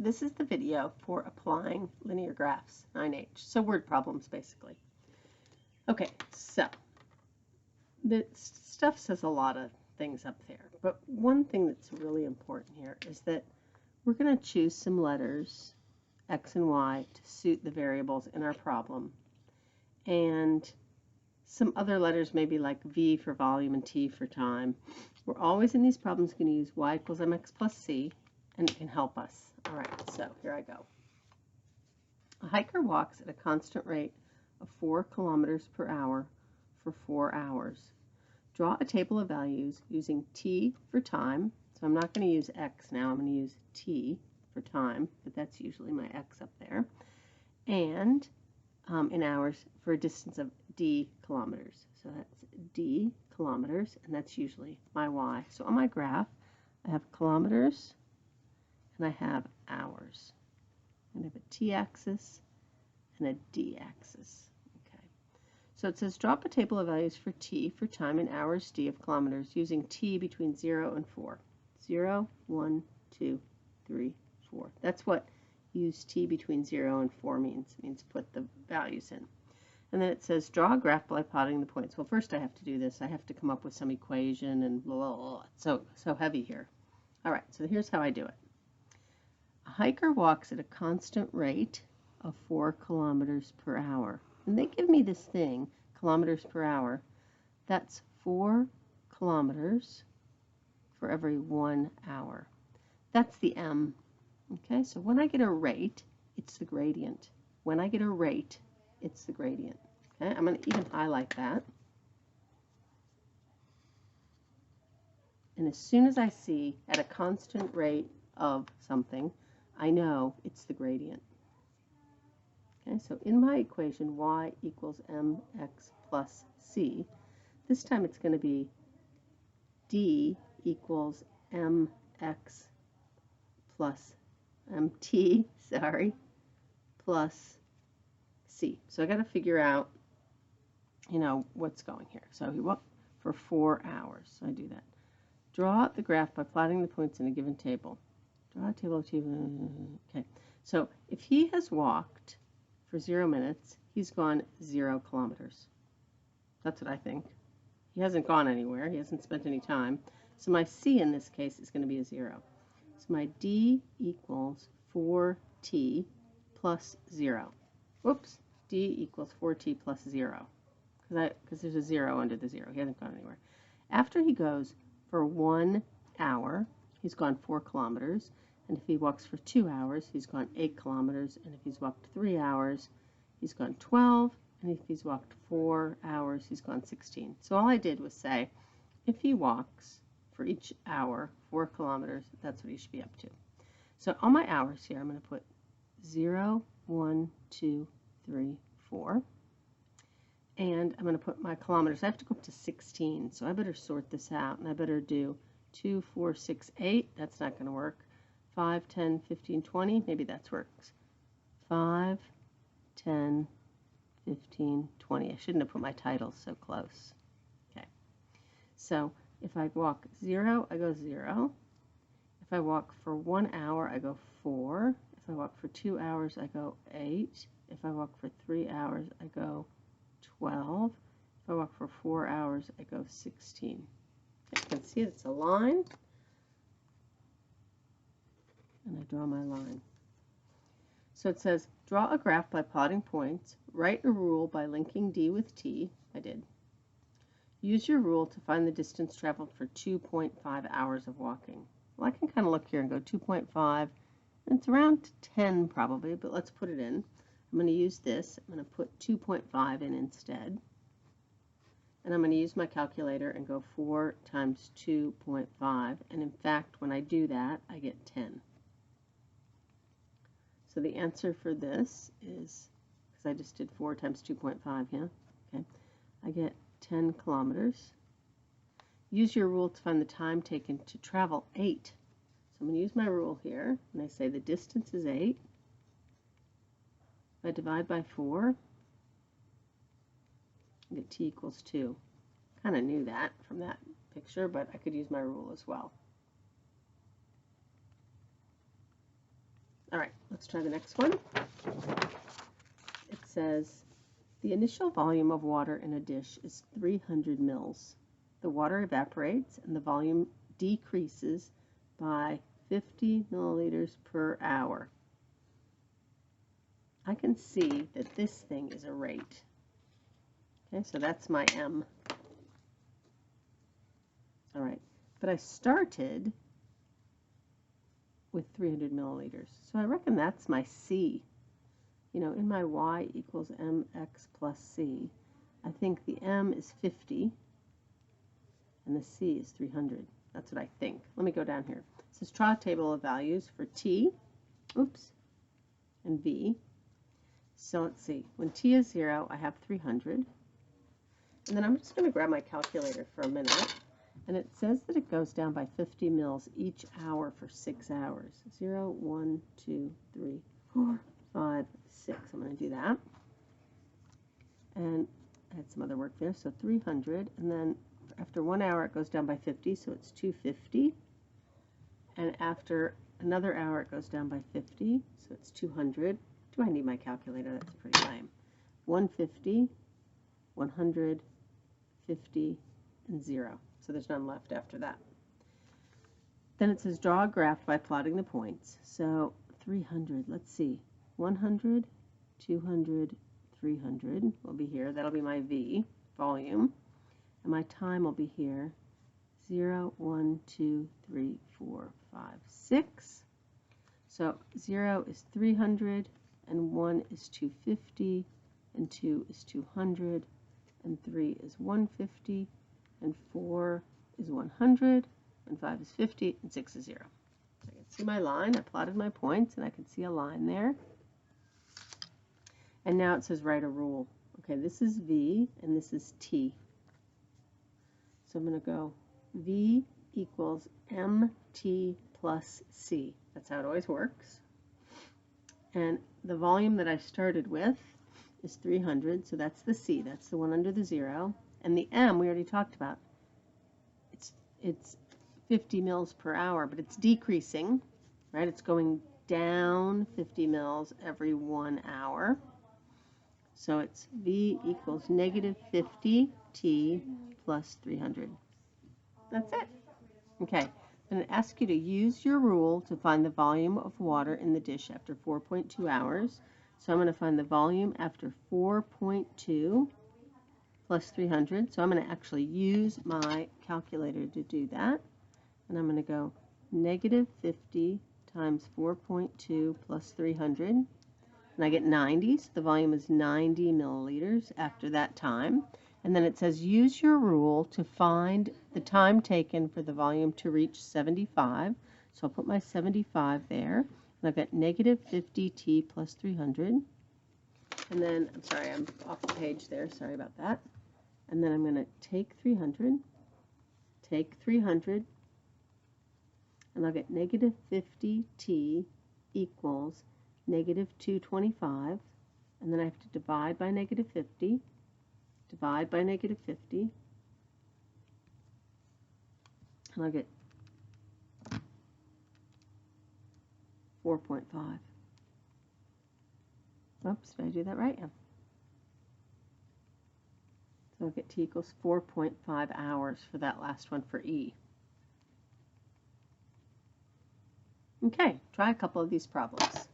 this is the video for applying linear graphs, 9H. So word problems, basically. Okay, so the stuff says a lot of things up there, but one thing that's really important here is that we're going to choose some letters, X and Y, to suit the variables in our problem. And some other letters, maybe like V for volume and T for time. We're always in these problems going to use Y equals mx plus c, and it can help us. All right, so here I go. A hiker walks at a constant rate of 4 kilometers per hour for 4 hours. Draw a table of values using T for time. So I'm not going to use X now. I'm going to use T for time, but that's usually my X up there. And in hours for a distance of D kilometers. So that's D kilometers, and that's usually my Y. So on my graph, I have kilometers, and I have hours. And I have a t-axis and a d-axis. Okay. So it says drop a table of values for t for time in hours d of kilometers using t between 0 and 4. 0, 1, 2, 3, 4. That's what use t between 0 and 4 means. It means put the values in. And then it says draw a graph by plotting the points. Well, first I have to do this. I have to come up with some equation and blah, blah, blah. It's so heavy here. All right, so here's how I do it. A hiker walks at a constant rate of 4 kilometers per hour. And they give me this thing, kilometers per hour. That's 4 kilometers for every 1 hour. That's the m. Okay, so when I get a rate, it's the gradient. When I get a rate, it's the gradient. Okay, I'm going to even highlight that. And as soon as I see at a constant rate of something, I know it's the gradient. Okay, so in my equation, y equals mx plus c, this time it's going to be d equals mx plus mt, plus c. So I got to figure out, what's going here. So for 4 hours. So I do that. Draw the graph by plotting the points in a given table. Draw a table of t. Okay. So if he has walked for 0 minutes, he's gone 0 kilometers. That's what I think. He hasn't gone anywhere. He hasn't spent any time. So my c in this case is going to be a 0. So my d equals 4t plus 0. Whoops. D equals 4t plus 0. Because there's a 0 under the 0. He hasn't gone anywhere. After he goes for 1 hour, he's gone 4 kilometers. And if he walks for 2 hours, he's gone 8 kilometers. And if he's walked 3 hours, he's gone 12. And if he's walked 4 hours, he's gone 16. So all I did was say, if he walks for each hour 4 kilometers, that's what he should be up to. So on my hours here, I'm going to put 0, 1, 2, 3, 4. And I'm going to put my kilometers. I have to go up to 16, so I better sort this out. And I better do 2, 4, 6, 8. That's not going to work. 5, 10, 15, 20. Maybe that works. 5, 10, 15, 20. I shouldn't have put my titles so close. Okay. So if I walk 0, I go 0. If I walk for 1 hour, I go 4. If I walk for 2 hours, I go 8. If I walk for 3 hours, I go 12. If I walk for 4 hours, I go 16. You can see it's a line. And I draw my line. So it says, draw a graph by plotting points. Write a rule by linking D with T. I did. Use your rule to find the distance traveled for 2.5 hours of walking. Well, I can kind of look here and go 2.5. It's around 10 probably, but let's put it in. I'm going to use this. I'm going to put 2.5 in instead. And I'm going to use my calculator and go 4 times 2.5. And in fact, when I do that, I get 10. So the answer for this is, because I just did 4 times 2.5, yeah? Okay. I get 10 kilometers. Use your rule to find the time taken to travel 8. So I'm going to use my rule here, and I say the distance is 8. If I divide by 4, I get t equals 2. Kind of knew that from that picture, but I could use my rule as well. All right, let's try the next one. It says, the initial volume of water in a dish is 300 mils. The water evaporates and the volume decreases by 50 milliliters per hour. I can see that this thing is a rate. Okay, so that's my M. All right, but I started with 300 milliliters. So I reckon that's my C. You know, in my Y equals mx plus C, I think the M is 50 and the C is 300. That's what I think. Let me go down here. It says draw a table of values for T, oops, and V. So let's see. When T is 0, I have 300. And then I'm just going to grab my calculator for a minute. And it says that it goes down by 50 mils each hour for 6 hours. 0, 1, 2, 3, 4, 5, 6. I'm going to do that. And I had some other work there. So 300. And then after 1 hour, it goes down by 50. So it's 250. And after another hour, it goes down by 50. So it's 200. Do I need my calculator? That's pretty lame. 150, 100, 50, and 0. So there's none left after that. Then it says draw a graph by plotting the points. So 300, let's see. 100, 200, 300 will be here. That'll be my V, volume. And my time will be here. 0, 1, 2, 3, 4, 5, 6. So 0 is 300, and 1 is 250, and 2 is 200, and 3 is 150, and 4 is 100, and 5 is 50, and 6 is 0. So I can see my line. I plotted my points, and I can see a line there. And now it says write a rule. Okay, this is V, and this is T. So I'm going to go V equals MT plus C. That's how it always works. And the volume that I started with is 300, so that's the C. That's the one under the 0. And the M we already talked about. It's 50 mils per hour, but it's decreasing, right? It's going down 50 mils every 1 hour. So it's V equals negative 50 T plus 300. That's it. Okay. And it asks you to use your rule to find the volume of water in the dish after 4.2 hours. So I'm going to find the volume after 4.2 plus 300. So I'm going to actually use my calculator to do that. And I'm going to go negative 50 times 4.2 plus 300. And I get 90. So the volume is 90 milliliters after that time. And then it says use your rule to find the time taken for the volume to reach 75. So I'll put my 75 there. And I've got negative 50T plus 300. And then, I'm sorry, I'm off the page there. Sorry about that. And then I'm going to take 300, and I'll get negative 50T equals negative 225. And then I have to divide by negative 50. Divide by negative 50, and I'll get 4.5. Oops, did I do that right? Yeah. So I'll get T equals 4.5 hours for that last one for E. Okay, try a couple of these problems.